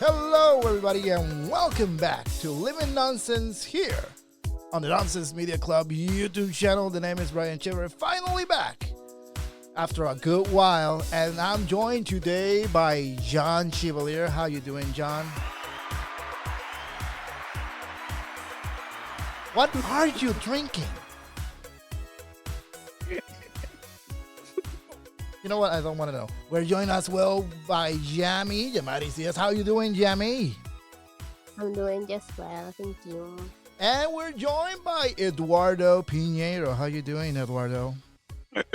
Hello, everybody, and welcome back to Living Nonsense here on the Nonsense Media Club YouTube channel. The name is Bryan. We're finally back after a good while, and I'm joined today by John Chevalier. How you doing, John? What are you drinking? You know what? I don't want to know. We're joined as well by Yami. Yamaris, yes. How you doing, Yami? I'm doing just well, thank you. And we're joined by Eduardo Pinheiro. How you doing, Eduardo?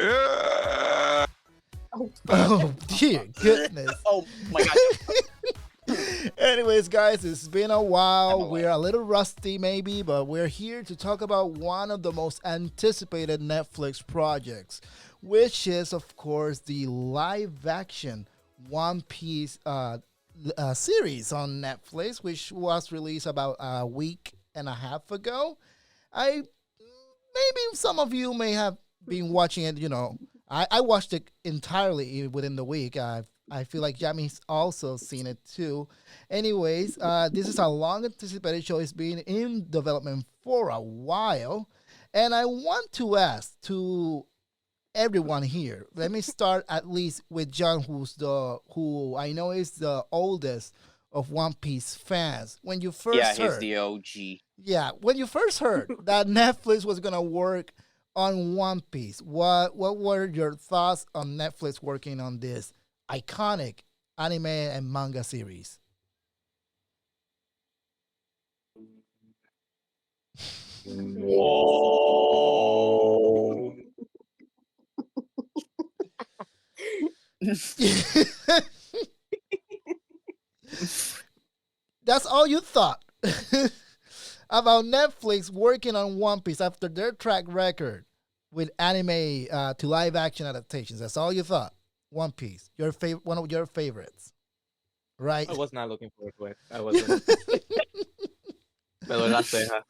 Oh, Oh, dear goodness. Oh my god. Anyways, guys, it's been a I'm while. aware. We're a little rusty, maybe, but we're here to talk about one of the most anticipated Netflix projects, which is, of course, the live-action One Piece series on Netflix, which was released about a week and a half ago. Maybe some of you may have been watching it. I watched it entirely within the week. I feel like Jamie's also seen it too. Anyways, this is a long anticipated show. It's been in development for a while. And I want to ask to everyone here. Let me start at least with John, who I know is the oldest of One Piece fans. When you Yeah, first he's heard, the OG. yeah, when you first heard that Netflix was gonna work on One Piece, what were your thoughts on Netflix working on this iconic anime and manga series? Whoa. That's all you thought about Netflix working on One Piece after their track record with anime to live action adaptations. That's all you thought. One Piece, one of your favorites, right? I was not looking forward to it. I wasn't. Me duele la ceja.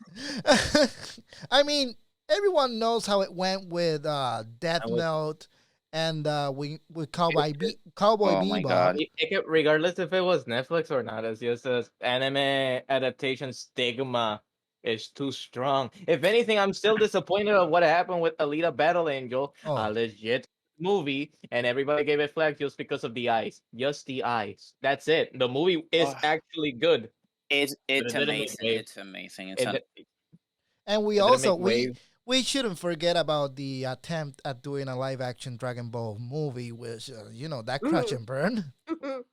I mean, everyone knows how it went with Death I was. Note and with Cowboy Oh my Bebop. god. Regardless if it was Netflix or not, it's just this anime adaptation stigma is too strong. If anything, I'm still disappointed of what happened with Alita Battle Angel, a Oh, legit movie, and everybody gave it flack just because of the eyes. Just the eyes. That's it. The movie is Ugh. actually good, It's but it's it didn't make amazing. waves. It's amazing. It's It, and we it didn't also make waves. we shouldn't forget about the attempt at doing a live action Dragon Ball movie, which that crash and burn. But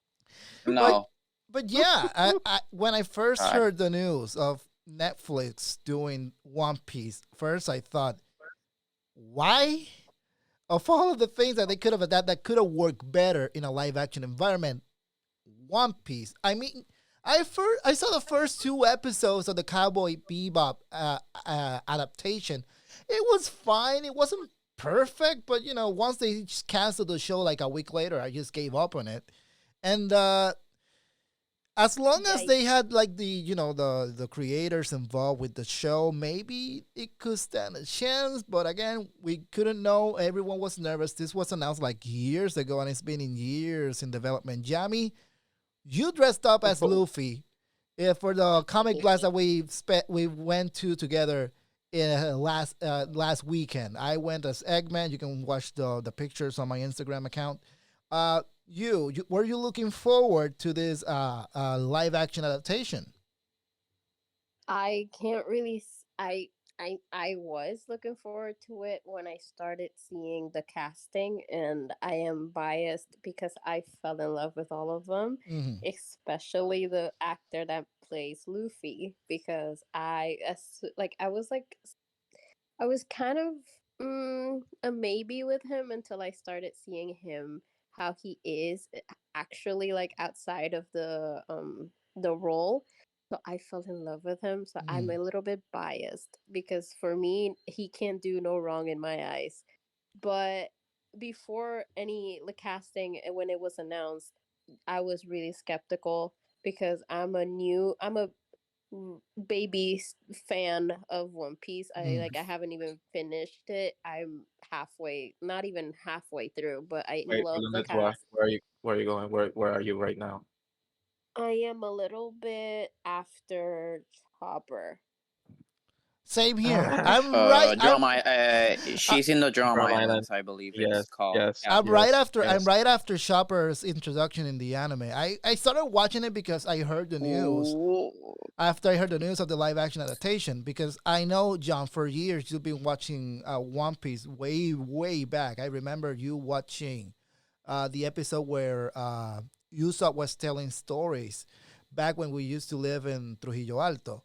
no. but yeah, when I first God. heard the news of Netflix doing One Piece, first I thought, why? Of all of the things that they could have adapted that could have worked better in a live action environment, One Piece. I mean, I saw the first two episodes of the Cowboy Bebop adaptation. It was fine. It wasn't perfect, but once they just canceled the show like a week later, I just gave up on it. And as long as they Yikes. had like the creators involved with the show, maybe it could stand a chance. But again, we couldn't know. Everyone was nervous. This was announced like years ago, and it's been in years in development. Jamie, you dressed up as Luffy for the comic blast that we went to together in last weekend. I went as Eggman. You can watch the pictures on my Instagram account. Were you looking forward to this live action adaptation? I can't really. I was looking forward to it when I started seeing the casting, and I am biased because I fell in love with all of them, Hmm. especially the actor that plays Luffy. Because I was kind of a maybe with him until I started seeing him how he is actually like outside of the role. So I fell in love with him. So I'm Hmm. a little bit biased because for me he can't do no wrong in my eyes. But before any the casting and when it was announced, I was really skeptical because I'm a baby fan of One Piece. I haven't even finished it. I'm halfway, not even halfway through, but I Wait, love hold on, the that's why. cast. Where are you? Where are you going? Where are you right now? I am a little bit after Chopper. Same here. I'm right. Drama. Uh, She's in the Drama Drum Island. Islands, I believe it's Yes, called. yes, Yeah. I'm right yes, after I'm yes. right after Chopper's introduction in the anime. I started watching it because I heard the news. Ooh. After I heard the news of the live action adaptation, because I know, John, for years you've been watching One Piece way back. I remember you watching the episode where Usopp was telling stories back when we used to live in Trujillo Alto.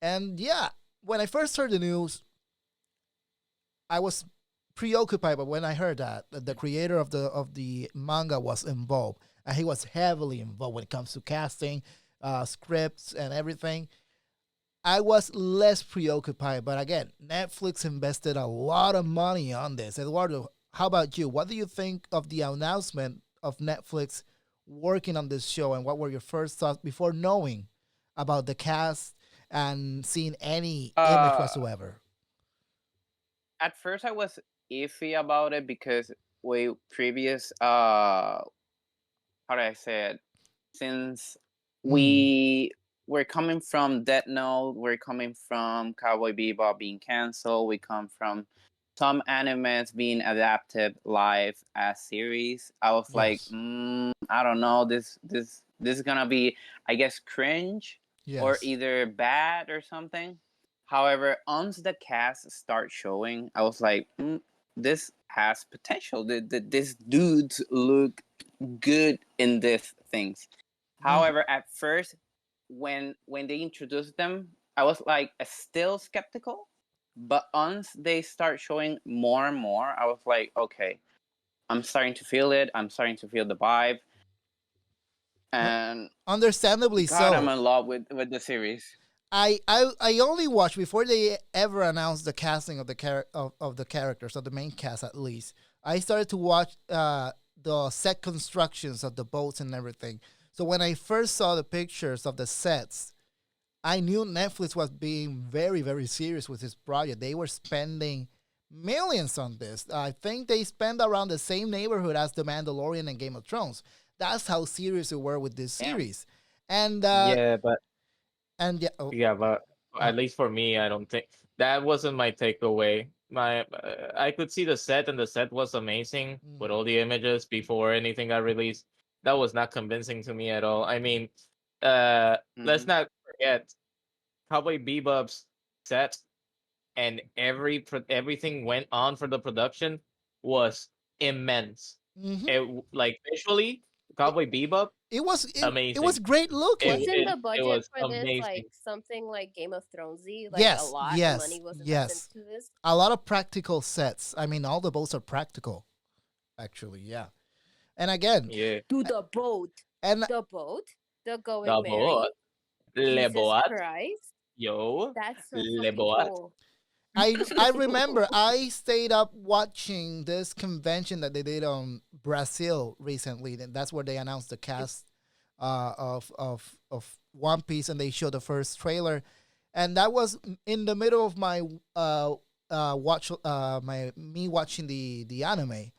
And yeah, when I first heard the news, I was preoccupied. But when I heard that the creator of the manga was involved, and he was heavily involved when it comes to casting, scripts, and everything, I was less preoccupied. But again, Netflix invested a lot of money on this. Eduardo, how about you? What do you think of the announcement of Netflix working on this show, and what were your first thoughts before knowing about the cast and seeing any image Uh, whatsoever? at first I was iffy about it because we previous how do I say it? Since Mm, we we're coming from Death Note, we're coming from Cowboy Bebop being canceled, we come from some animes being adapted live as series. I was like, yes, I don't know, this is gonna be, I guess, cringe or yes. either bad or something. However, once the cast start showing, I was like, this has potential. These dudes look good in these things. Mhm. However, at first, when they introduced them, I was like still skeptical. But once they start showing more and more, I was like, okay, I'm starting to feel it. I'm starting to feel the vibe, Uh, and Understandably God, I'm so. in love with the series. I only watched before they ever announced the casting of of the characters, of the main cast at least. I started to watch the set constructions of the boats and everything. So when I first saw the pictures of the sets, I knew Netflix was being very serious with this project. They were spending millions on this. I think they spent around the same neighborhood as The Mandalorian and Game of Thrones. That's how serious they were with this Damn. series. And Yeah, but and yeah, oh, yeah, but uh, at least for me, I don't think that wasn't my takeaway. My I could see the set, and the set was amazing with mhm, all the images before anything got released. That was not convincing to me at all. I mean, let's Hmm. not forget Cowboy Bebop's set and everything went on for the production was immense. mhm. Like visually, it, Cowboy Bebop, it was amazing. great looking. Wasn't the It budget was for this like amazing. something like Game of Thronesy? Like a Yes, lot of yes, money was invested yes. into this? A lot of practical sets. I mean, all the boats are practical, actually. Yeah. And again, Yeah, To the boat. and The boat? The the Going Merry? boat, le Jesus boat, Christ? yo, That's so le fucking boat. cool. I remember I stayed up watching this convention that they did on Brazil recently. And that's where they announced the cast of One Piece, and they showed the first trailer, and that was in the middle of my watch my me watching the anime,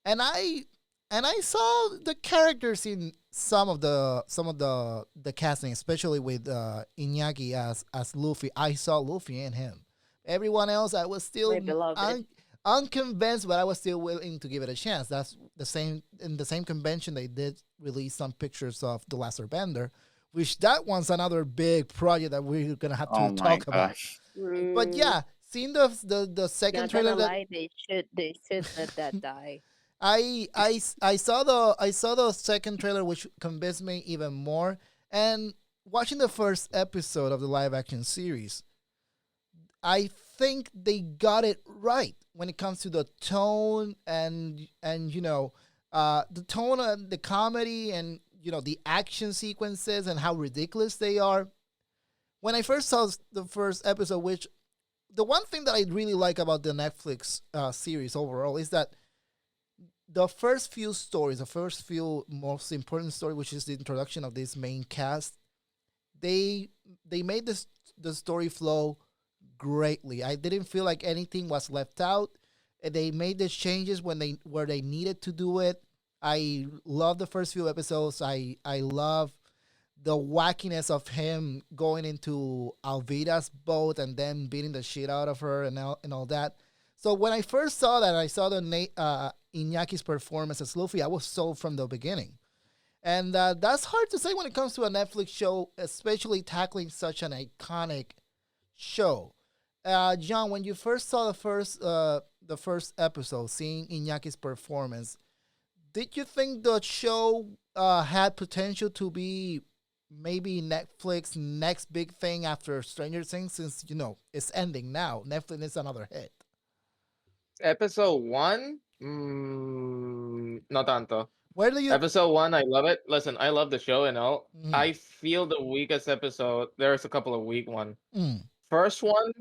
and I saw the characters in some of the casting, especially with Iñaki as Luffy. I saw Luffy in him. Everyone else, I was My still beloved. unconvinced, but I was still willing to give it a chance. That's the same in the same convention they did release some pictures of the Last Airbender, which that one's another big project that we're gonna have Oh to my talk about. gosh. But Mm, yeah, seeing the second not trailer gonna that lie, they should let that die. I saw the second trailer, which convinced me even more. And watching the first episode of the live action series, I think they got it right when it comes to the tone and the tone and the comedy and the action sequences and how ridiculous they are. When I first saw the first episode, which the one thing that I really like about the Netflix series overall is that the first few stories, the first few most important story, which is the introduction of this main cast, they they made this the story flow greatly. I didn't feel like anything was left out. They made the changes when they where they needed to do it. I love the first few episodes. I love the wackiness of him going into Alvida's boat and then beating the shit out of her and all that. So when I first saw that, I saw the Iñaki's performance as Luffy. I was sold from the beginning, and that's hard to say when it comes to a Netflix show, especially tackling such an iconic show. John, when you first saw the first episode, seeing Iñaki's performance, did you think the show had potential to be maybe Netflix next big thing after Stranger Things? Since it's ending now, Netflix is another hit. Episode one, no tanto. Where do you? Episode one, I love it. Listen, I love the show and all. Mm, I feel the weakest episode. There's a couple of weak one. mm, First one,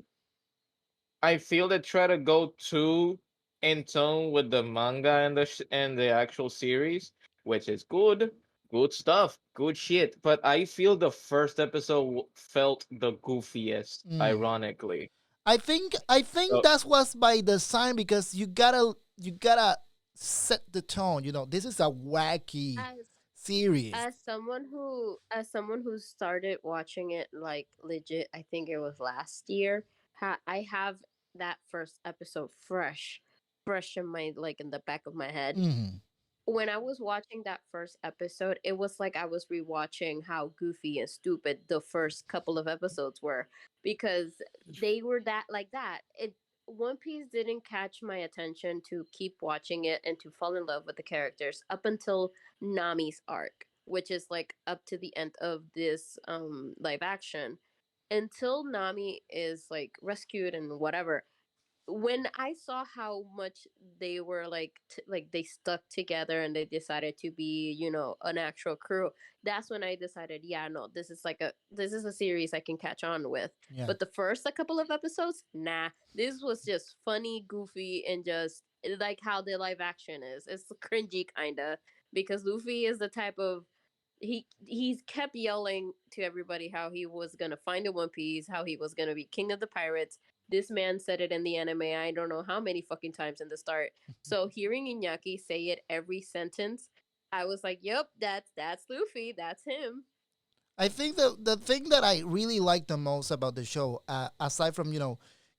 I feel they try to go too in tone with the manga and the actual series, which is good stuff, good shit. But I feel the first episode felt the goofiest, mm. ironically. I think So that's what's by design because you gotta set the tone. This is a wacky As series. as someone who started watching it like legit, I think it was last year. I have that first episode fresh in my like in the back of my head. Mm, When I was watching that first episode, it was like I was rewatching how goofy and stupid the first couple of episodes were because they were that like that. It One Piece didn't catch my attention to keep watching it and to fall in love with the characters up until Nami's arc, which is like up to the end of this live action. Until Nami is like rescued and whatever, when I saw how much they were like like they stuck together and they decided to be, an actual crew, that's when I decided, yeah, no, this is a series I can catch on with. yeah. But the first a couple of episodes, nah, this was just funny, goofy, and just like how the live action is. It's cringy kinda because Luffy is the type of he's kept yelling to everybody how he was gonna find a One Piece, how he was gonna be king of the pirates. This man said it in the anime. I don't know how many fucking times in the start. So hearing Iñaki say it every sentence, I was like, "Yep, that's Luffy. That's him." I think the thing that I really like the most about the show, aside from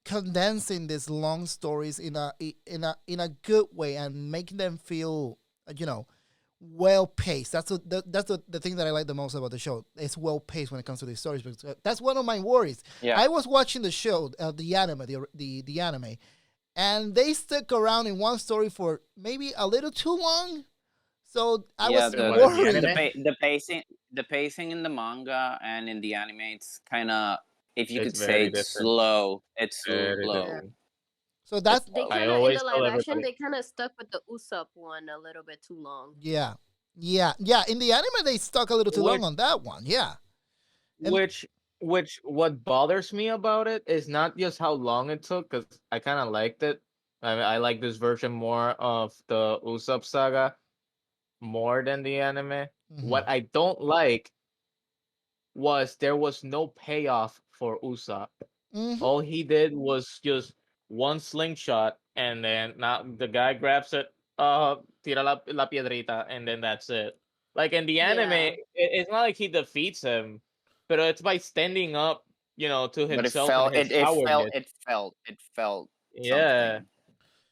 condensing these long stories in a good way and making them feel you know well paced. That's the thing that I like the most about the show. It's well paced when it comes to these stories. Because that's one of my worries. Yeah. I was watching the show, the anime, the anime, and they stuck around in one story for maybe a little too long. So I Yeah, was and what in the worried. anime? the pacing in the manga and in the anime, it's kind of, if you It's could say, very it's different. slow. It's Very Yeah. slow. different. So that's They Slow. I kind of in always the tell live action, everybody, they kind of stuck with the Usopp one a little bit too long. yeah, yeah. In the anime, they stuck a little too long which on that one. Yeah, and which what bothers me about it is not just how long it took, because I kind of liked it. I like this version more of the Usopp saga more than the anime. mhm, What I don't like was there was no payoff for Usopp. mhm, All he did was just one slingshot, and then now the guy grabs it, tira la piedrita, and then that's it. Like in the anime, Yeah. it's not like he defeats him, but it's by standing up, to But it himself and felt his it felt cowardness. it felt Yeah, something.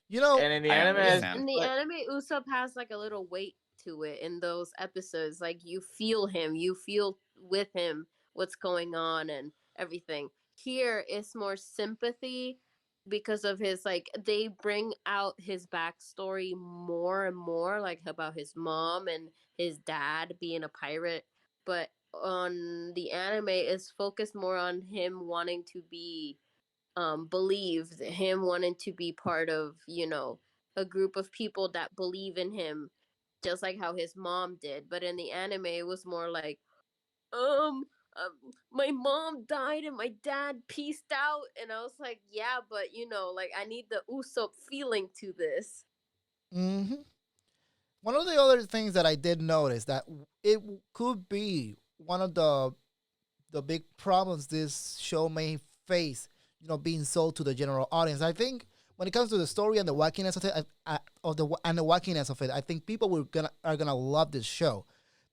you know, and in the I anime, it's In understand. just the like anime, Usopp has like a little weight to it in those episodes. Like you feel him, you feel with him what's going on and everything. Here it's more sympathy because of his like they bring out his backstory more and more, like about his mom and his dad being a pirate. But on the anime, it's focused more on him wanting to be believed, him wanting to be part of, a group of people that believe in him, just like how his mom did. But in the anime, it was more like, um, my mom died and my dad pieced out, and I was like, yeah, but like I need the Usopp feeling to this. mhm. One of the other things that I did notice that it could be one of the big problems this show may face, being sold to the general audience. I think when it comes to the story and the wackiness of it, and the wackiness of it, I think people are gonna love this show.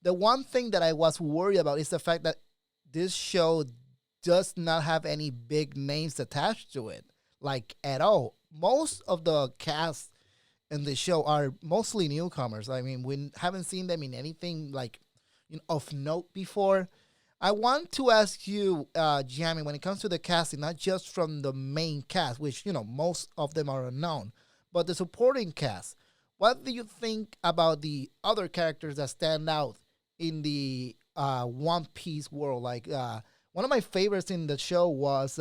The one thing that I was worried about is the fact that this show does not have any big names attached to it, like at all. Most of the cast in the show are mostly newcomers. I mean, we haven't seen them in anything like of note before. I want to ask you, Jamie, when it comes to the casting, not just from the main cast, which most of them are unknown, but the supporting cast. What do you think about the other characters that stand out in the One Piece world? Like one of my favorites in the show was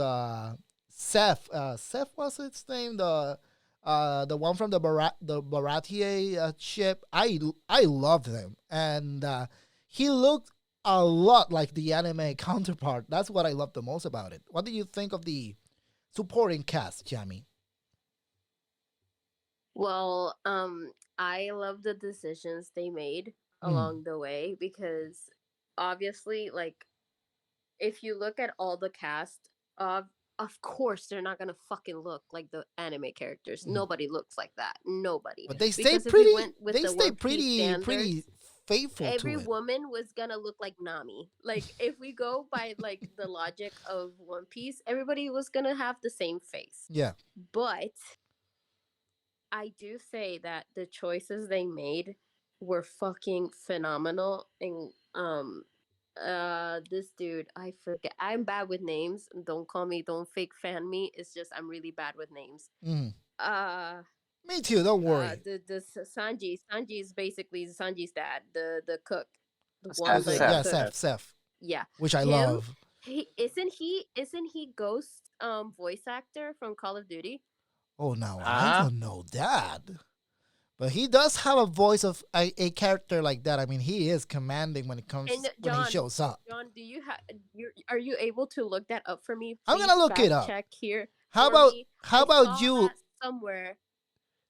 Seth. Seth was its name. The one from the Baratier ship. I loved him, and he looked a lot like the anime counterpart. That's what I love the most about it. What do you think of the supporting cast, Jamie? Well, I love the decisions they made Mm. along the way because obviously, like, if you look at all the cast, of course they're not gonna fucking look like the anime characters. Mm. Nobody looks like that. Nobody. But they stay Because if we pretty. went with They the stay One Piece pretty standards, faithful every to it. woman was gonna look like Nami. Like if we go by like the logic of One Piece, everybody was gonna have the same face. Yeah. But I do say that the choices they made were fucking phenomenal. And this dude, I forget, I'm bad with names. Don't fake fan me. It's just I'm really bad with names. Mm. uh Me too. Don't worry. Sanji is basically Sanji's dad, the cook, the Oh, one Seth, the, like the yeah, Seth. cook. Seth, Yeah, which I him. love. He isn't he Ghost voice actor from Call of Duty? Oh, now I Ah, don't know that. But he does have a voice of a character like that. I mean, he is commanding when it And comes when he John, shows up. do you have are you able to look that up for me? I'm gonna Please look it fact up. check here How for about me. how I about saw you? that somewhere.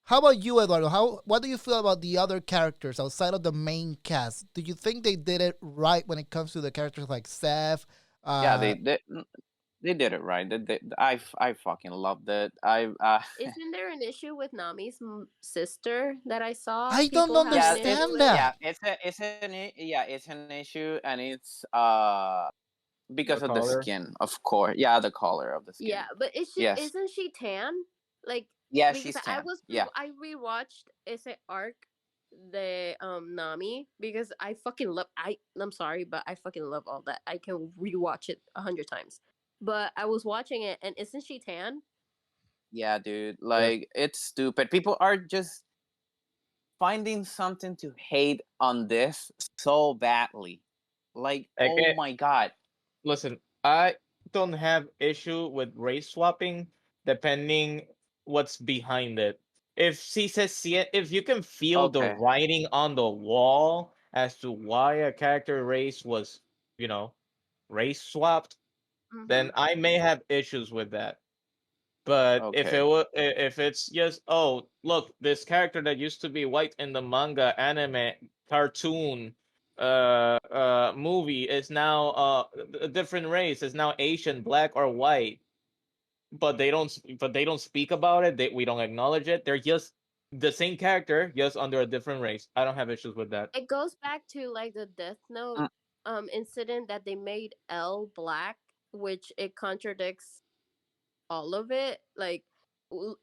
How about you, Eduardo? What do you feel about the other characters outside of the main cast? Do you think they did it right when it comes to the characters like Seth? Yeah, Uh, they did it right. I fucking loved it. I Isn't there an issue with Nami's sister that I saw I don't people have an yeah, issue understand it's with? yeah, that. it's an issue, and it's the because of the color. skin, of course. Yeah, the color of the Yeah, skin. but Yes. isn't she tan? Like Yeah, because she's tan. Yeah. I rewatched ese arc the Nami because I'm sorry, but I fucking love all that. I can rewatch it 100 times. But I was watching it and isn't she tan? Yeah, dude. Yes. Like, it's stupid. People are just finding something to hate on this so badly. Like, oh Okay. my god. Listen, I don't have issue with race swapping, depending what's behind it. If she says see it, if you can feel the Okay. writing on the wall as to why a character race was, you know, race swapped, Mm-hmm. then I may have issues with that. But Okay. if it's just, oh, look, this character that used to be white in the manga, anime, cartoon, movie is now a different race, is now Asian, black or white, but they don't speak about it. We don't acknowledge it. They're just the same character, just under a different race. I don't have issues with that. It goes back to like the Death Note Mm, incident that they made L black, which it contradicts all of it. Like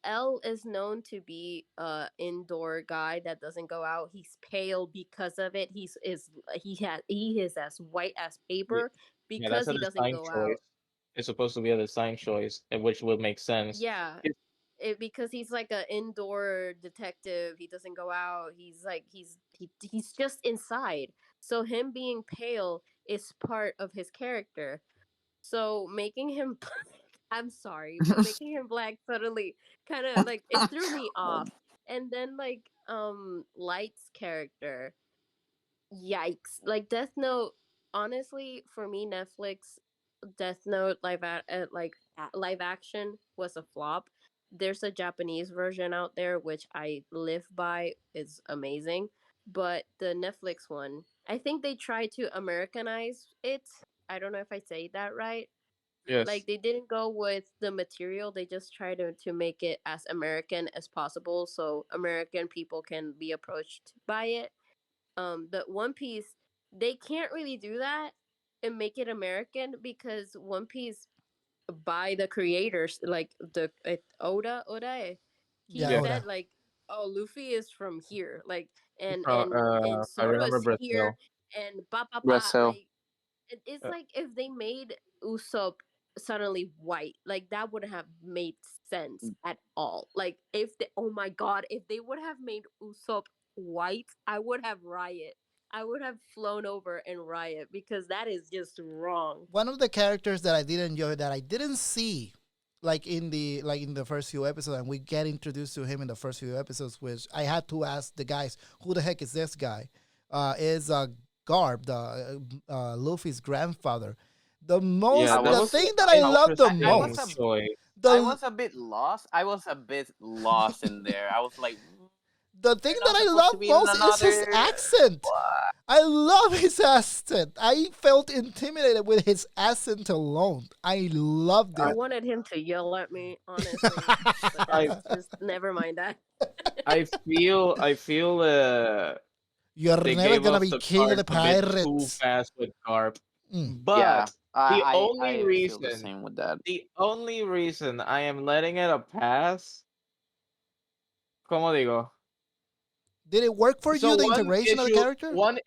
L is known to be a indoor guy that doesn't go out. He's pale because of it. He is as white as Yeah, paper yeah, that's because a he doesn't design go choice. out. It's supposed to be a design choice, which would make sense. Yeah, because he's like an indoor detective. He doesn't go out. He's like he's just inside. So him being pale is part of his character. So making him I'm sorry, but making him black suddenly kind of like it threw me off. And then like Light's character, yikes. Like Death Note, honestly, for me Netflix Death Note live action was a flop. There's a Japanese version out there which I live by, is amazing, but the Netflix one, I think they tried to Americanize it. I don't know if I say that right. Yes. Like they didn't go with the material, they just tried to make it as American as possible so American people can be approached by it. But One Piece, they can't really do that and make it American because One Piece by the creators, like the Oda, he Yeah, Yeah, said Oda. like, "Oh, Luffy is from here," like, and from I Zoro remember is here, Brazil. and pa pa pa, Brazil. like, it's Uh, like if they made Usopp suddenly white, like that would have made sense at all. Like if they, oh my god, if they would have made Usopp white, I would have riot. I would have flown over and riot because that is just wrong. One of the characters that I did enjoy that I didn't see like in the first few episodes, and we get introduced to him in the first few episodes, which I had to ask the guys, who the heck is this guy? Is Garb, the Luffy's grandfather. yeah, I that The was was thing an that I I, love the I was a interesting most, choice. I the was a bit lost. I was a bit lost in there. I was like, the thing they're that not I supposed to love be in most is his another. accent. What? I love his accent. I felt intimidated with his accent alone. I loved I it. wanted him to yell at me, honestly, but I that's just never mind that. I feel You're they never gave gonna us be the king of the cards a bit too pirates. fast with Garp. Mm. Yeah, But the I feel the same with that. only reason I am letting it a pass, como digo. Did it work for So you, the integration of the character? one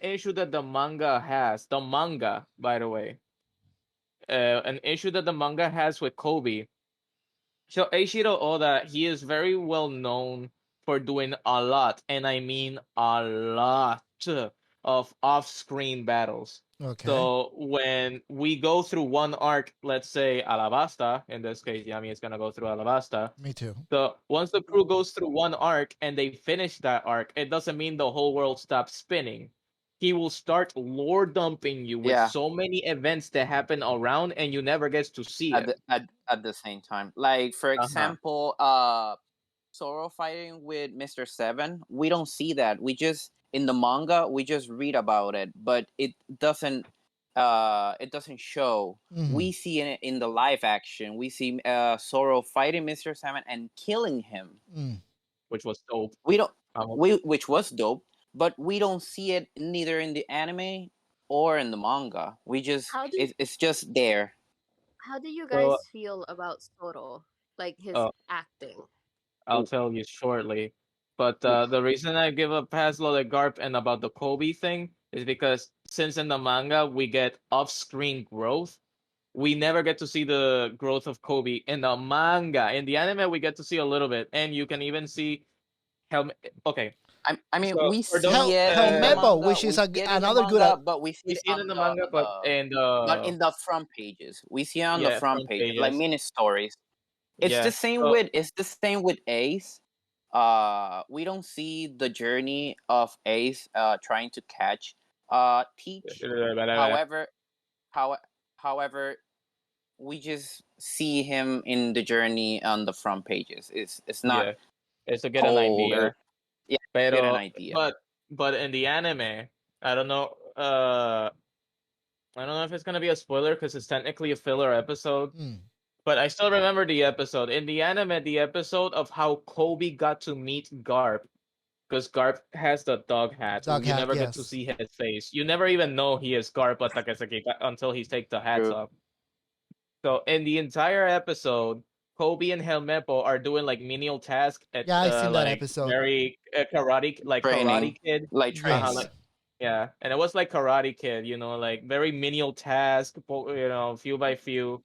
issue that the manga has, the manga, by the way, an issue that the manga has with Kobe. So Eiichiro Oda, he is very well known for doing a lot, and I mean a lot of off-screen battles. Okay, So when we go through one arc, let's say Alabasta, in this case, Yami is gonna go through Alabasta. me too. So once the crew goes through one arc and they finish that arc, it doesn't mean the whole world stops spinning. He will start lore dumping you with Yeah, so many events that happen around, and you never get to see it. at the same time. Like for Uh huh. example, Zoro fighting with Mr. Seven. We don't see that. We just in the manga we just read about it, but it doesn't show. Hmm. We see it in the live action. We see Zoro fighting Mr. Seven and killing him. Mm. Which was dope. We don't Um, we which was dope, but we don't see it neither in the anime or in the manga. We just How do it's just there. how do you well, guys feel about Soro, like his uh, acting? I'll tell you shortly. But Oof. the reason I give a pass low to Garp and about the Kobe thing is because since in the manga we get off-screen growth, we never get to see the growth of Kobe in the manga. In the anime, we get to see a little bit, and you can even see Helm. Okay, I mean, so we for see those, it in the Helmeppo, manga. which is We see it in the another good. manga, but we see we it see it in the manga, but in but the in the front pages. We see it on the yeah front front pages, like pages, mini stories. yeah. So It's the same with Ace. We don't see the journey of Ace trying to catch Teach. However, how however we just see him in the journey on the front pages. It's not yeah, it's to get an told idea. or yeah, get an Pero idea. but in the anime, I don't know. I don't know if it's gonna be a spoiler because it's technically a filler episode. Mm. But I still remember the episode in the anime. The episode of how Kobe got to meet Garp, because Garp has the dog hat. Dog You hat, never get to yes. see his face. You never even know he is Garp until he takes the hats True. off. So in the entire episode, Kobe and Helmeppo are doing like menial tasks at Yeah, I seen that like episode. very Karate Training, Kid. like Yes. training. Like yeah, and it was like Karate Kid, like very menial task, few by few.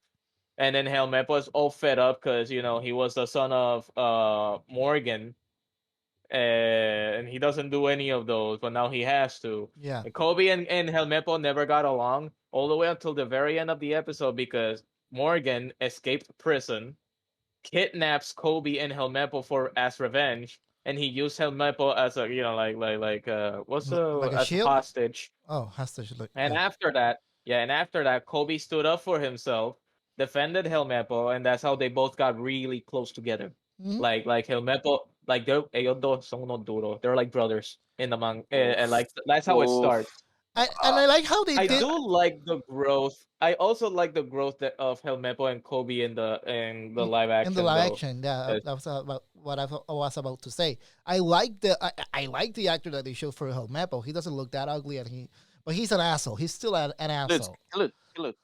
And then Helmep was all fed up because he was the son of Morgan, and he doesn't do any of those, but now he has to. Yeah. And Kobe and Helmeppo never got along all the way until the very end of the episode because Morgan escaped prison, kidnaps Kobe and Helmeppo for as revenge, and he used Helmeppo as a what's Like a as a shield. hostage. Oh, hostage. Look. And Yeah. after that, yeah, and after that, Kobe stood up for himself, defended Helmeppo, and that's how they both got really close together. Hmm. Like Helmeppo, like ellos dos son unos duros. They're like brothers in the manga, and Oof. like that's how it Oof. starts. And Uh, I like how they I did do like the growth. I also like the growth of Helmeppo and Kobe in the live in the action live though. action. Yeah, 'Cause that was about what I was about to say. I like the actor that they showed for Helmeppo. He doesn't look that ugly, and but he's an asshole. He's still an asshole. he looks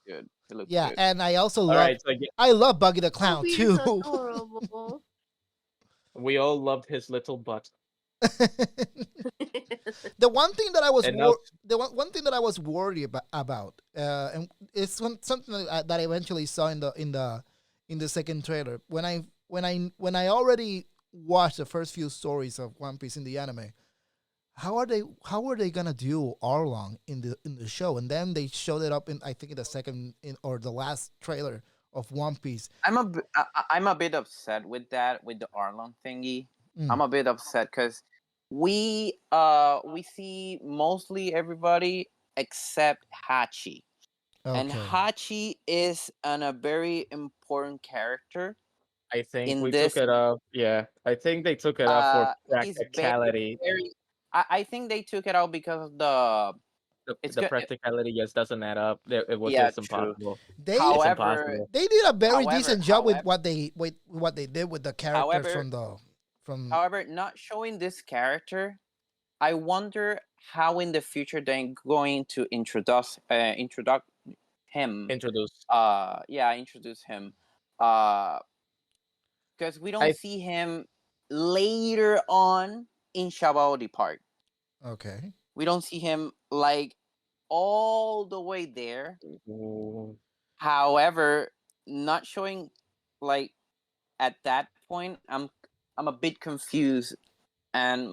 good. He looks Yeah, good. and all right, so yeah, I love Buggy the Clown Kobe is too. adorable. we all loved his little butt, The one thing that I was and now one thing that I was worried and it's something that I eventually saw in the second trailer when I already watched the first few stories of One Piece in the anime. How are they gonna do Arlong in the show? And then they showed it up in, I think, in the second or the last trailer of One Piece. I'm a bit upset with that, with the Arlong thingy. Mm, I'm a bit upset because we see mostly everybody except Hachi, and okay. Hachi is a very important character I think in we took this. it off. Yeah, I think they took it off for He's very practicality. very. I think they took it out because of the. It's The good. practicality just doesn't add up. It was Yeah, just true. impossible. They It's However, impossible. they did a very however, decent job with however, what they did with the characters however, from however, not showing this character, I wonder how in the future they're going to introduce him. Introduced. Yeah, introduce him. Uh, because we don't I see him later on in Shabaodi Park. okay. We don't see him like all the way there. Ooh. However, not showing like at that point, I'm a bit confused, and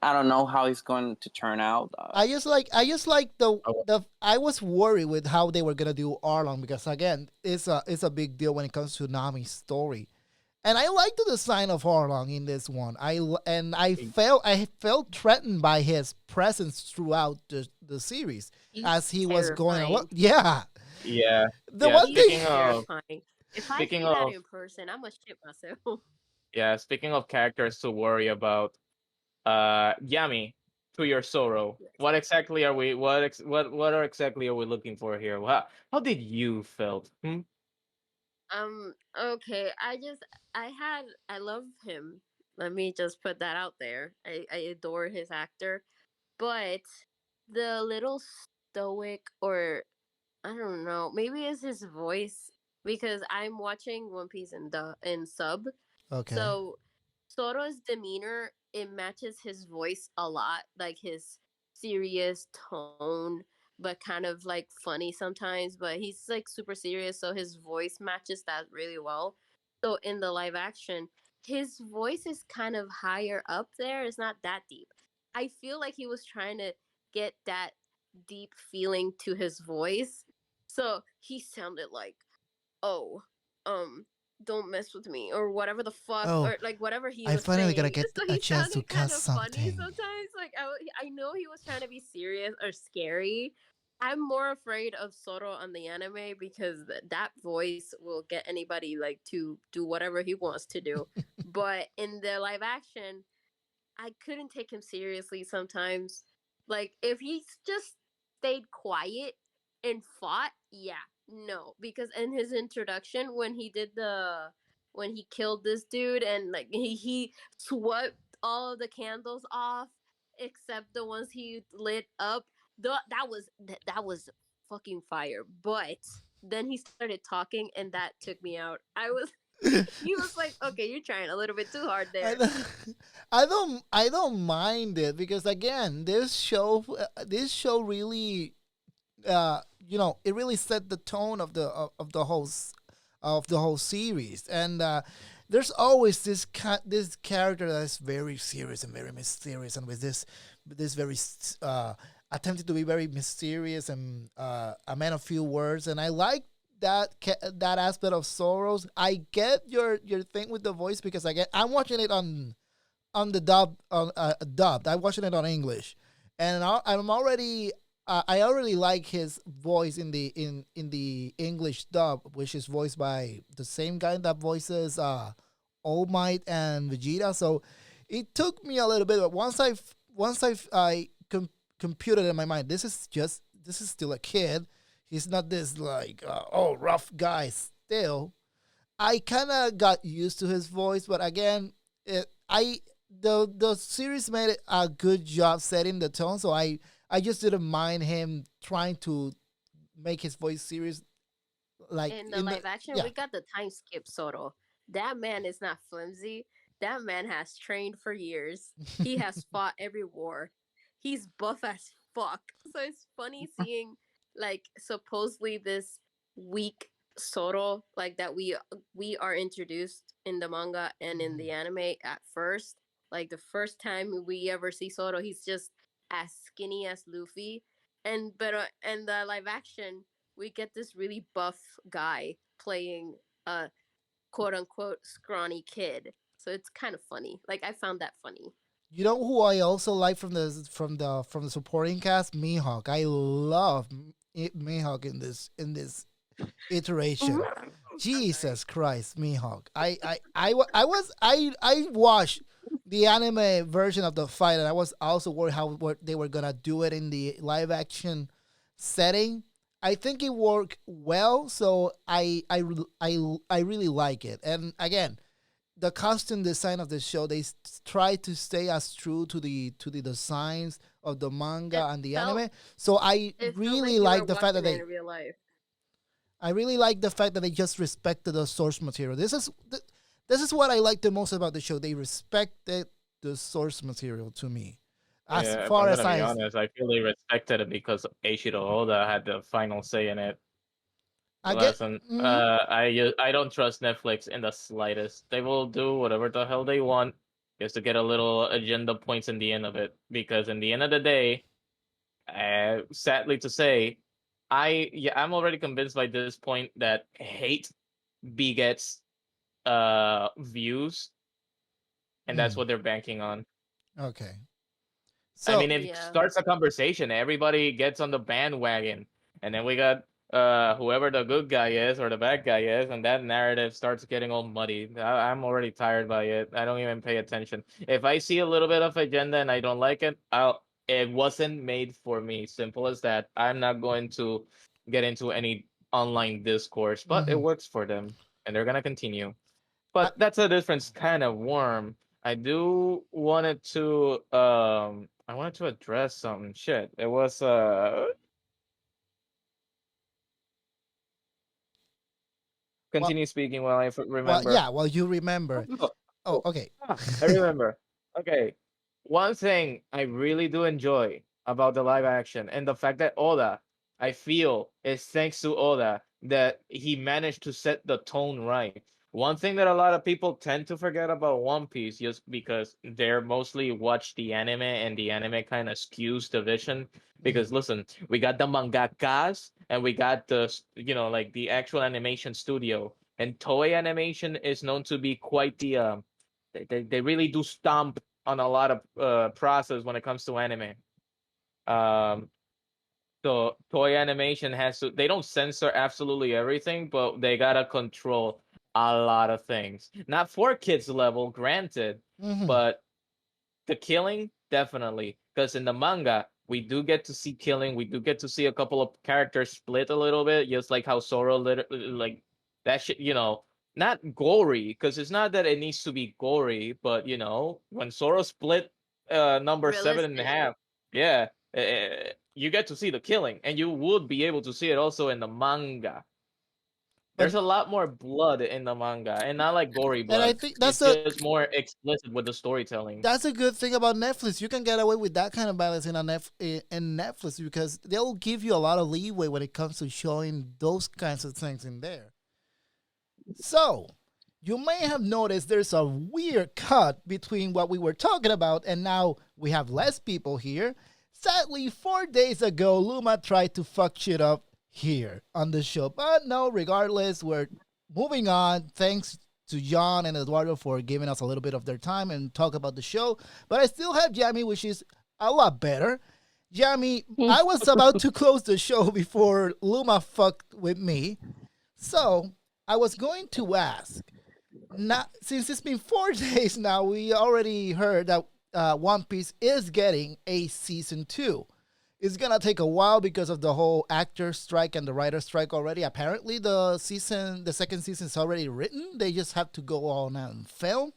I don't know how it's going to turn out. I just like Oh, the I was worried with how they were gonna do Arlong because again it's a big deal when it comes to Nami's story, and I like the design of Arlong in this one. I felt threatened by his presence throughout the series He's as he was going along. terrifying. Yeah, yeah, the yeah. one He's thing. terrifying. If I Speaking see that of in person, I'm gonna shit myself. speaking of characters to worry about, Yami, to your sorrow. Yes. What exactly are we? What are exactly are we looking for here? How did you felt? Hmm? Okay. I love him. Let me just put that out there. I adore his actor, but the little stoic, or I don't know, maybe it's his voice, because I'm watching One Piece in sub. Okay. So Soro's demeanor, it matches his voice a lot, like his serious tone, but kind of like funny sometimes. But he's like super serious, so his voice matches that really well. So in the live action, his voice is kind of higher up there. It's not that deep. I feel like he was trying to get that deep feeling to his voice. So he sounded like, oh, um, don't mess with me, or whatever the fuck, Oh, or like whatever he I was finally gotta saying. get So a he chance to sounded kind cuss of funny something. sometimes. Like I know he was trying to be serious or scary. I'm more afraid of Soro on the anime because that voice will get anybody like to do whatever he wants to do. But in the live action, I couldn't take him seriously sometimes. Like if he just stayed quiet and fought, yeah, no, because in his introduction when he killed this dude, and like he swept all of the candles off except the ones he lit up. That was fucking fire. But then he started talking, and that took me out. He was like, okay, you're trying a little bit too hard I there. don't, I don't mind it because again, this show really, it really set the tone of the of the whole series, and there's always this character that's very serious and very mysterious, and with this very attempted to be very mysterious and a man of few words, and I like that aspect of Soros. I get your thing with the voice because I'm watching it on the dubbed. I'm watching it on English, and I'm already I already like his voice in the English dub, which is voiced by the same guy that voices All Might and Vegeta. So it took me a little bit, but once I computed in my mind. This is still a kid. He's not this like rough guy still. I kind of got used to his voice, but again, the series made a good job setting the tone, so I just didn't mind him trying to make his voice serious, like In the in the live action, yeah. we got the time skip Soro. That man is not flimsy. That man has trained for years. He has fought every war. He's buff as fuck. So it's funny seeing like supposedly this weak Soro like that we are introduced in the manga and in the anime at first. Like the first time we ever see Soro, he's just as skinny as Luffy. And the live action we get this really buff guy playing a quote unquote scrawny kid. So it's kind of funny. Like I found that funny. You know who I also like from the supporting cast? Mihawk. I love Mihawk in this iteration. I'm sorry. Jesus Christ, Mihawk. I watched the anime version of the fight, and I was also worried how what they were gonna do it in the live action setting. I think it worked well, so I really like it. And again, the costume design of the show, try to stay as true to the designs of the manga It and the felt anime. So it felt like you were watching it in real life. I really like the fact that they just respected the source material. This is what I like the most about the show. They respected the source material to me. As Yeah, if I'm far as gonna be I honest, I feel they respected it because Eiichiro Oda had the final say in it. I get. Listen, Mhm. I don't trust Netflix in the slightest. They will do whatever the hell they want just to get a little agenda points in the end of it. Because in the end of the day, sadly to say, I'm already convinced by this point that hate begets views, and that's Mm, what they're banking on. okay. I So mean, if it Yeah. starts a conversation, everybody gets on the bandwagon, and then we got whoever the good guy is or the bad guy is, and that narrative starts getting all muddy. I'm already tired by it. I don't even pay attention. If I see a little bit of agenda and I don't like it, I'll. It wasn't made for me. Simple as that. I'm not going to get into any online discourse, but it mhm. works for them, and they're gonna continue. I, But that's a different kind of worm. I wanted to address something. Shit. It was well, continue speaking while well, remember. yeah. Well, you remember. Oh, Oh, oh, okay. I remember. Okay. One thing I really do enjoy about the live action and the fact that Oda, I feel, is thanks to Oda that he managed to set the tone right. One thing that a lot of people tend to forget about One Piece just because they're mostly watch the anime and the anime kind of skews the vision. Because Mhm. listen, we got the mangakas and we got like the actual animation studio. And Toei Animation is known to be quite they really do stomp on a lot of process when it comes to anime. Um, so Toy Animation has to. They don't censor absolutely everything, but they gotta control a lot of things. Not for kids level, granted, Mhm. but the killing definitely. Because in the manga, we do get to see killing. We do get to see a couple of characters split a little bit, just like how like that shit. Not gory, because it's not that it needs to be gory, but when Zoro split number seven and a Realistic. half, yeah, you get to see the killing, and you would be able to see it also in the manga. But There's a lot more blood in the manga, and not like gory and I blood. think It's just more explicit with the storytelling. that's a good thing about Netflix. You can get away with that kind of balance in Netflix because they'll give you a lot of leeway when it comes to showing those kinds of things in there. So, you may have noticed there's a weird cut between what we were talking about and now we have less people here. Sadly, 4 days ago, Luma tried to fuck shit up here on the show. But no, regardless, we're moving on. Thanks to John and Eduardo for giving us a little bit of their time and talk about the show. But I still have Jamie, which is a lot better. Jamie, I was about to close the show before Luma fucked with me. So I was going to ask. Not since it's been 4 days now, we already heard that One Piece is getting a season 2. It's gonna take a while because of the whole actor strike and the writer strike already. Apparently, the second season is already written. They just have to go on and film.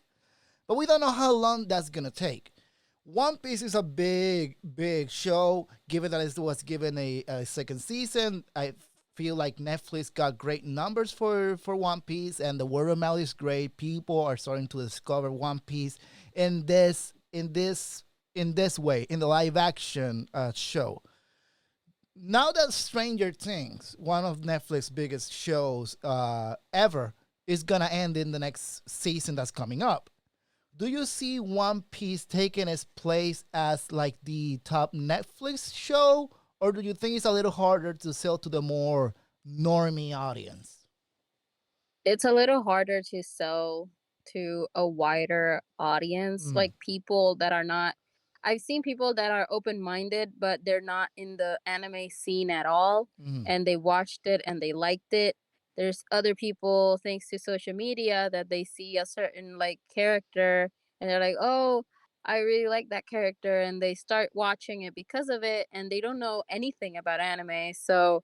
But we don't know how long that's gonna take. One Piece is a big, big show. Given that it was given a second season, I feel like Netflix got great numbers for One Piece, and the word of mouth is great. People are starting to discover One Piece in this way in the live action show. Now that Stranger Things, one of Netflix's biggest shows ever, is gonna end in the next season that's coming up, do you see One Piece taking its place as like the top Netflix show, or do you think it's a little harder to sell to the more normie audience? It's a little harder to sell to a wider audience, Mm, like people that are not. I've seen people that are open-minded, but they're not in the anime scene at all, mm, and they watched it and they liked it. There's other people, thanks to social media, that they see a certain like character and they're like, "Oh, I really like that character," and they start watching it because of it, and they don't know anything about anime. So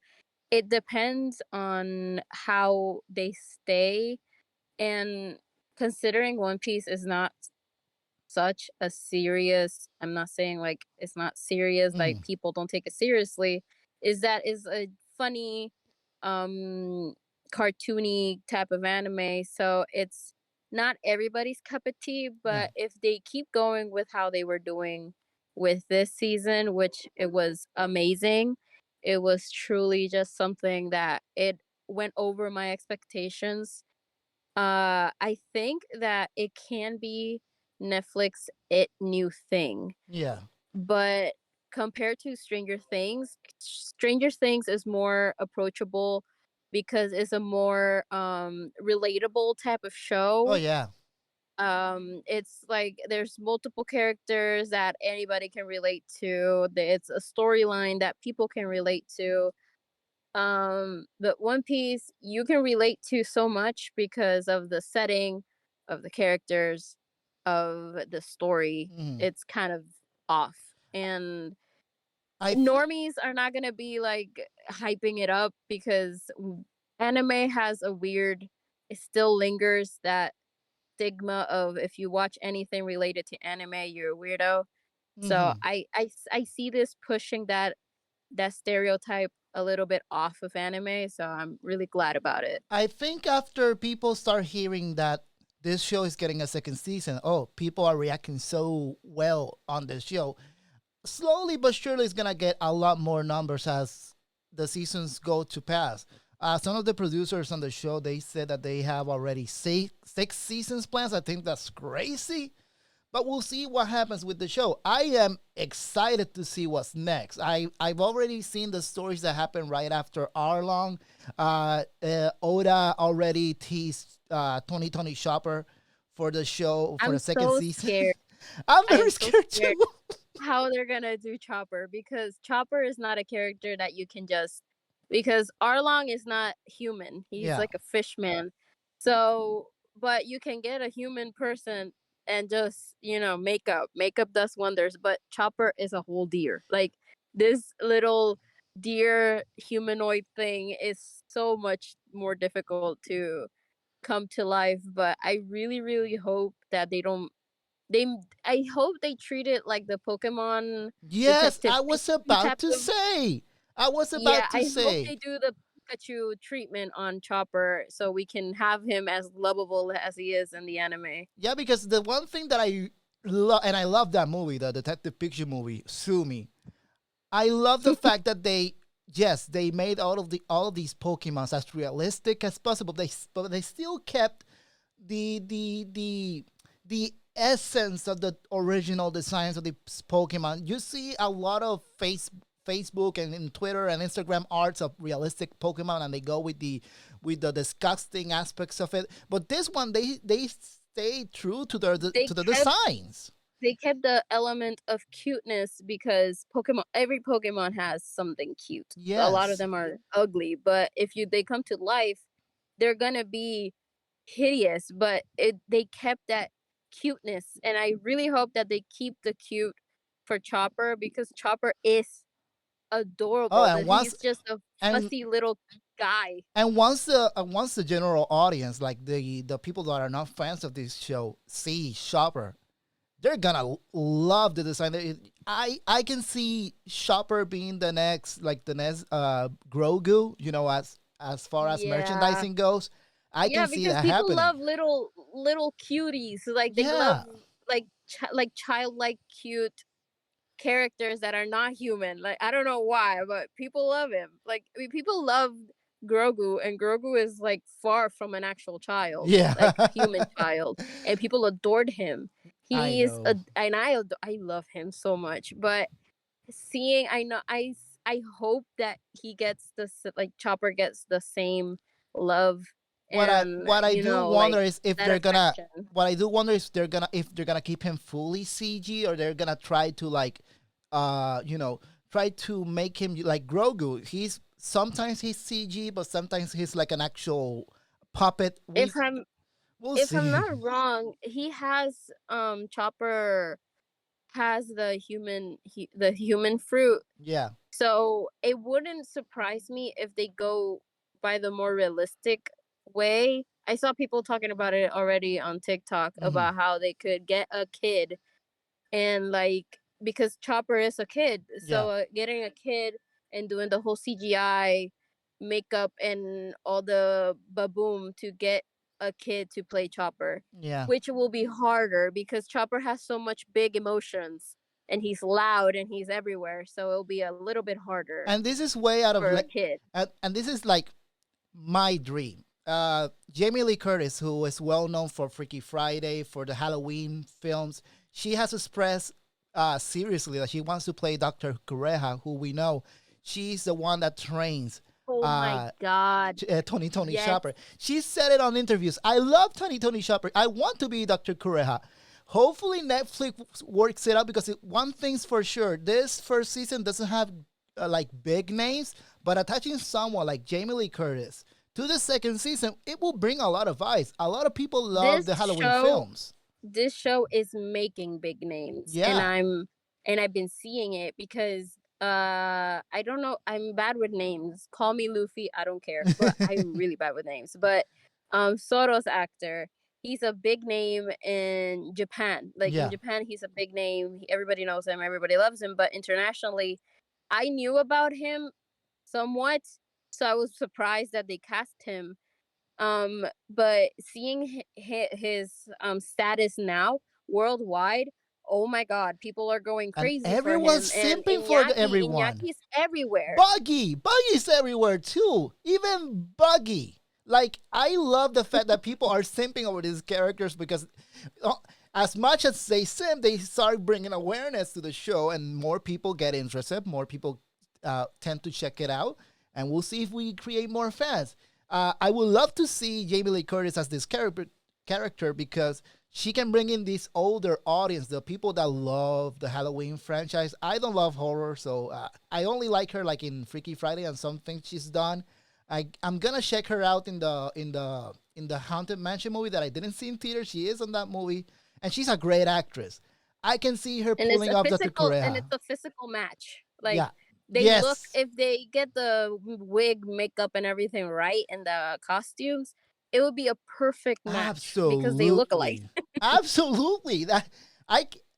it depends on how they stay, and considering One Piece is not such a serious, I'm not saying like it's not serious, like mm. people don't take it seriously, is a funny, um, cartoony type of anime, so it's not everybody's cup of tea, Yeah, but if they keep going with how they were doing with this season, which it was amazing, it was truly just something that it went over my expectations. I think that it can be Netflix it new thing, yeah, but compared to Stranger Things is more approachable because it's a more relatable type of oh show. yeah. It's like there's multiple characters that anybody can relate to. It's a storyline that people can relate to. But One Piece you can relate to so much because of the setting, of the characters, of the story. Mm. It's kind of off. And I th- normies are not going to be like hyping it up because anime has a weird, it still lingers that stigma of if you watch anything related to anime, you're a weirdo. So mhm. I see this pushing that stereotype a little bit off of anime, so I'm really glad about it. I think after people start hearing that this show is getting a second season, oh, people are reacting so well on this show. Slowly but surely, it's gonna get a lot more numbers as the seasons go to pass. Some of the producers on the show they said that they have already six seasons plans. I think that's crazy. But we'll see what happens with the show. I am excited to see what's next. I've already seen the stories that happen right after Arlong. Oda already teased 2020 Shopper for the show for I'm the second so season. scared. I'm I very am so scared scared too. how they're gonna do Chopper because Chopper is not a character that you can just, because Arlong is not human. He's Yeah, like a fish man. So, but you can get a human person and just, makeup. Makeup does wonders, but Chopper is a whole deer. Like this little deer humanoid thing is so much more difficult to come to life, but I really really hope that they I hope they treat it like the Pokemon yes, Detective I was Pikachu about type to of. say. I was Yeah, about to I hope say. they do the Pikachu treatment on Chopper so we can have him as lovable as he is in the anime. Yeah, because the one thing that I love, and I love that movie, the Detective Picture movie, Sue Me. I love the fact that yes, they made all of these Pokemons as realistic as possible. But they still kept the essence of the original designs of the Pokemon. You see a lot of Facebook and in Twitter and Instagram arts of realistic Pokemon, and they go with the disgusting aspects of it. But this one, they stay true to They to the kept designs. they kept the element of cuteness because every Pokemon has something cute. A lot of Yes. them are ugly, but if you they come to life, they're gonna be hideous, but they kept that cuteness, and I really hope that they keep the cute for Chopper because Chopper is Oh, adorable. That he's just a and fussy little guy. once the general audience, like the people that are not fans of this show, see Chopper, they're gonna love the design. I can see Chopper being the next Grogu. You know, as far as Yeah. merchandising goes, I Yeah, can see because that people happening. love little cuties. Like they love Yeah, like childlike cute characters that are not human. Like I don't know why, but people love him. Like I mean, people love Grogu, and Grogu is like far from an actual child, yeah. like human child, and people adored him. I He is a, know. and I love him so much. But seeing, I know I hope that he gets like Chopper gets the same love and What I do like wonder is if that they're gonna affection. what I do wonder is if they're gonna keep him fully CG, or they're gonna try to like try to make him like Grogu. He's sometimes he's CG, but sometimes he's like an actual puppet. If I'm We'll if I'm see. not wrong, he has Chopper has the human fruit. Yeah. So it wouldn't surprise me if they go by the more realistic way. I saw people talking about it already on TikTok Hmm. about how they could get a kid and like because Chopper is a kid, Yeah. so getting a kid and doing the whole CGI makeup and all the baboom to get a kid to play Chopper, Yeah. which will be harder because Chopper has so much big emotions and he's loud and he's everywhere, so it'll be a little bit harder And this is way out of for a like, kid. and this is like my dream. Jamie Lee Curtis, who is well known for Freaky Friday, for the Halloween films, she has expressed seriously that she wants to play Dr. Kureha, who we know she's the one that trains Oh my god. Tony Yes. Shopper. She said it on interviews. I love Tony Shopper. I want to be Dr. Kureha. Hopefully Netflix works it out, because one thing's for sure: this first season doesn't have like big names, but attaching someone like Jamie Lee Curtis to the second season, it will bring a lot of eyes. A lot of people love This the Halloween show films. this show is making big names Yeah. and I've been seeing it because I don't know, I'm bad with names. Call me Luffy, I don't care, but I'm really bad with names. But Soros actor, he's a big name in Japan. Like in Yeah. Japan he's a big name. Everybody knows him, everybody loves him, but internationally I knew about him somewhat. So I was surprised that they cast him, but seeing his status now worldwide, oh my god, people are going And crazy for everyone's him, and simping for everyone. Inyaki's everywhere. Buggy's everywhere too. Even Buggy. Like, I love the fact that people are simping over these characters, because uh, as much as they simp, they start bringing awareness to the show, and more people get interested. More people tend to check it out, and we'll see if we create more fans. I would love to see Jamie Lee Curtis as this character, because she can bring in this older audience, the people that love the Halloween franchise. I don't love horror, so I only like her like in Freaky Friday and some things she's done. I'm gonna check her out in the Haunted Mansion movie that I didn't see in theater. She is in that movie, and she's a great actress. I can see her And it's pulling a off Dr. physical and Kureha. it's a physical match. Like Yeah. they look, Yes. if they get the wig, makeup, and everything right, and the costumes, it would be a perfect match because they look alike. Absolutely. Absolutely.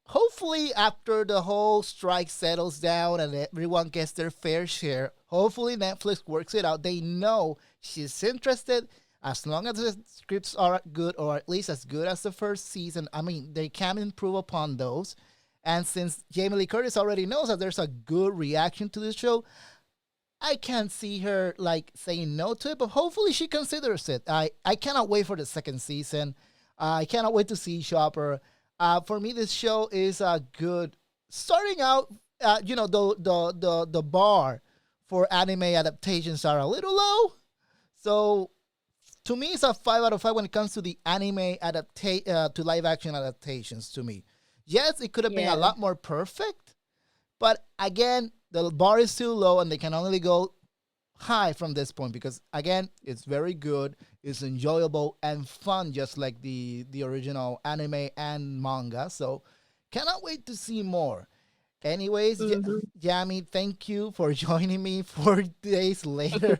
Hopefully after the whole strike settles down and everyone gets their fair share, hopefully Netflix works it out. They know she's interested. As long as the scripts are good, or at least as good as the first season, I mean, they can improve upon those. And since Jamie Lee Curtis already knows that there's a good reaction to the show, I can't see her like saying no to it, but hopefully she considers it. I cannot wait for the second season. I cannot wait to see Chopper. For me, this show is a good starting out. The bar for anime adaptations are a little low, so to me, it's a 5 out of 5 when it comes to the anime to live action adaptations. To me, yes, it could have been a Yeah. lot more perfect, but again, the bar is too low, and they can only go high from this point, because again, it's very good, it's enjoyable and fun, just like the original anime and manga. So cannot wait to see more. Anyways, Hmm. Yami, thank you for joining me 4 days later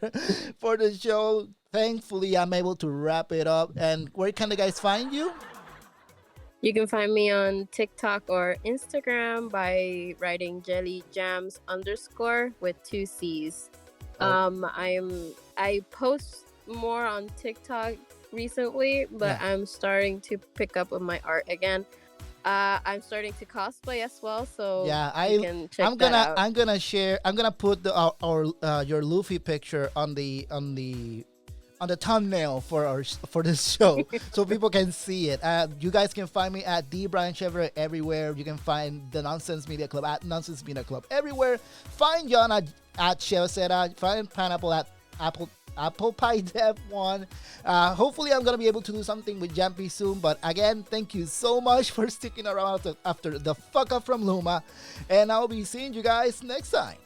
for the show. Thankfully, I'm able to wrap it up. And where can the guys find you? You can find me on TikTok or Instagram by writing jelly jams underscore with two C's. Oh, I post more on TikTok recently, but yeah. I'm starting to pick up on my art again. I'm starting to cosplay as well, so Yeah, you I can check that out. I'm gonna share. I'm gonna put our your Luffy picture on the thumbnail for for this show, so people can see it. You guys can find me at the Bryan Chevrolet everywhere. You can find the Nonsense Media Club at Nonsense Media Club everywhere. Find John at Chevsera. Find Pineapple at Apple Pie Dev One. Hopefully, I'm gonna be able to do something with Janpi soon. But again, thank you so much for sticking around after the fuck up from Luma, and I'll be seeing you guys next time.